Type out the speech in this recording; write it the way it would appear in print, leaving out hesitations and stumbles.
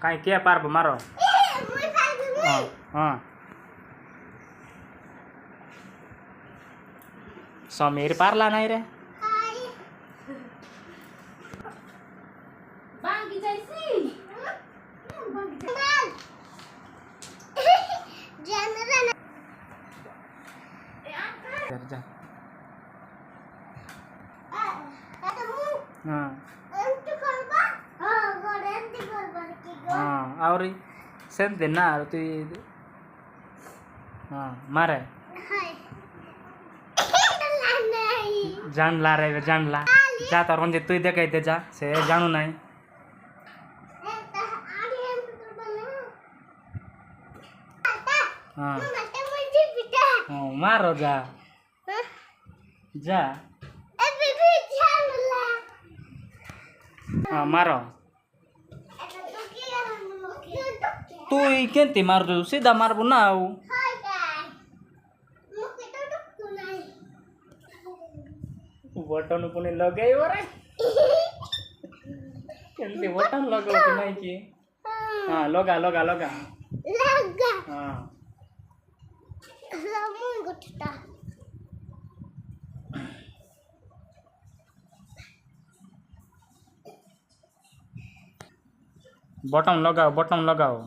काई क्या पार मारो हाँ हाँ समीर पारला नहीं रे जा हाँ हाँ और सेंते ना तू हाँ मारे जान ला रे जान ला जा तो रंजित तू देखाई दे जा से जानू नहीं हाँ हाँ मारो जा जा हाँ मारो तू केंती मार दू सीधा मारबू ना आऊ बटन पुणे लगाई रे केंती बटन लगाव नहीं की हाँ लगा लगा लगा हाँ बटन लगाओ